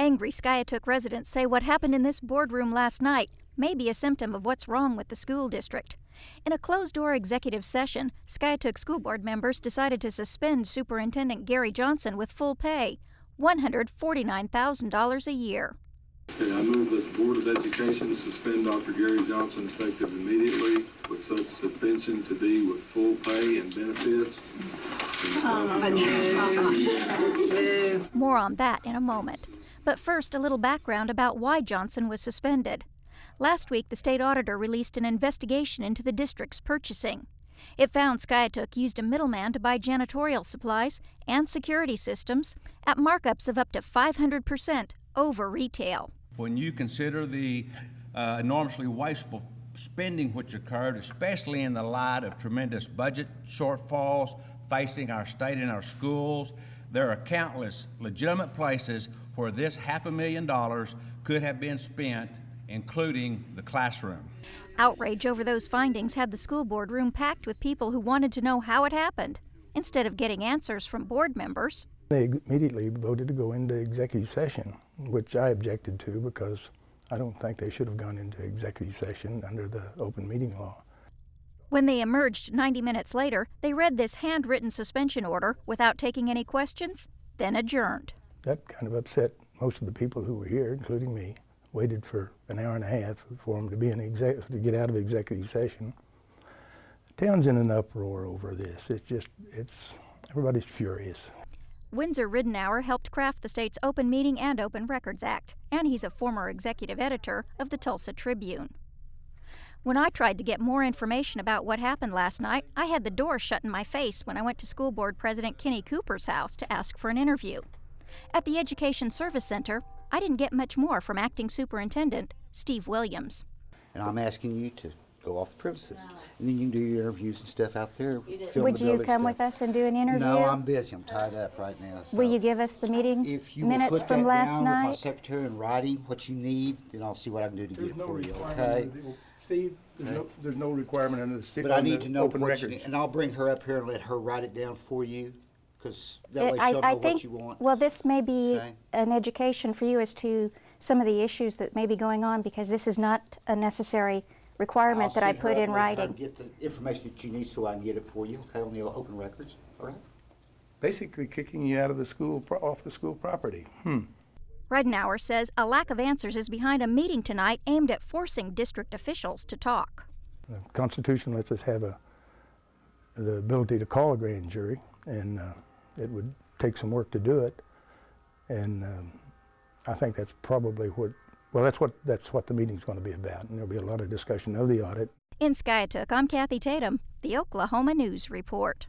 Angry Skiatook residents say what happened in this boardroom last night may be a symptom of what's wrong with the school district. In a closed-door executive session, Skiatook school board members decided to suspend Superintendent Gary Johnson with full pay, $149,000 a year. Okay, I move that the Board of Education suspend Dr. Gary Johnson effective immediately with such suspension to be with full pay and benefits. More on that in a moment. But first, a little background about why Johnson was suspended. Last week, the state auditor released an investigation into the district's purchasing. It found Skiatook used a middleman to buy janitorial supplies and security systems at markups of up to 500% over retail. When you consider the enormously wasteful spending which occurred, especially in the light of tremendous budget shortfalls facing our state and our schools, there are countless legitimate places where this $500,000 could have been spent, including the classroom. Outrage over those findings had the school board room packed with people who wanted to know how it happened, instead of getting answers from board members. They immediately voted to go into executive session, which I objected to because I don't think they should have gone into executive session under the open meeting law. When they emerged 90 minutes later, they read this handwritten suspension order without taking any questions, then adjourned. That kind of upset most of the people who were here, including me. Waited for an hour and a half for them to be to get out of executive session. Town's in an uproar over this. Everybody's furious. Windsor Ridenour helped craft the state's Open Meeting and Open Records Act, and he's a former executive editor of the Tulsa Tribune. When I tried to get more information about what happened last night, I had the door shut in my face when I went to School Board President Kenny Cooper's house to ask for an interview. At the Education Service Center, I didn't get much more from Acting Superintendent Steve Williams. And I'm asking you to go off the premises. And then you can do your interviews and stuff out there. Would you come with us and do an interview? No, I'm busy. I'm tied up right now. So will you give us the meeting if you minutes will put from that last down night? with my secretary in writing, what you need, then I'll see what I can do to get it for you, okay? Steve, there's no requirement under the state. But I need to know open what records. you need, and I'll bring her up here and let her write it down for you, because that way she'll I know think, what you want. well, this may be Okay. an education for you as to some of the issues that may be going on, because this is not a necessary requirement that I put in writing. Get the information that you need so I can get it for you, okay, on the open records, all right? Basically kicking you out of the school, off the school property. Ridenour says a lack of answers is behind a meeting tonight aimed at forcing district officials to talk. The Constitution lets us have the ability to call a grand jury, and it would take some work to do it. And I think that's probably that's what the meeting's going to be about, and there'll be a lot of discussion of the audit. In Skiatook, I'm Cathy Tatom, the Oklahoma News Report.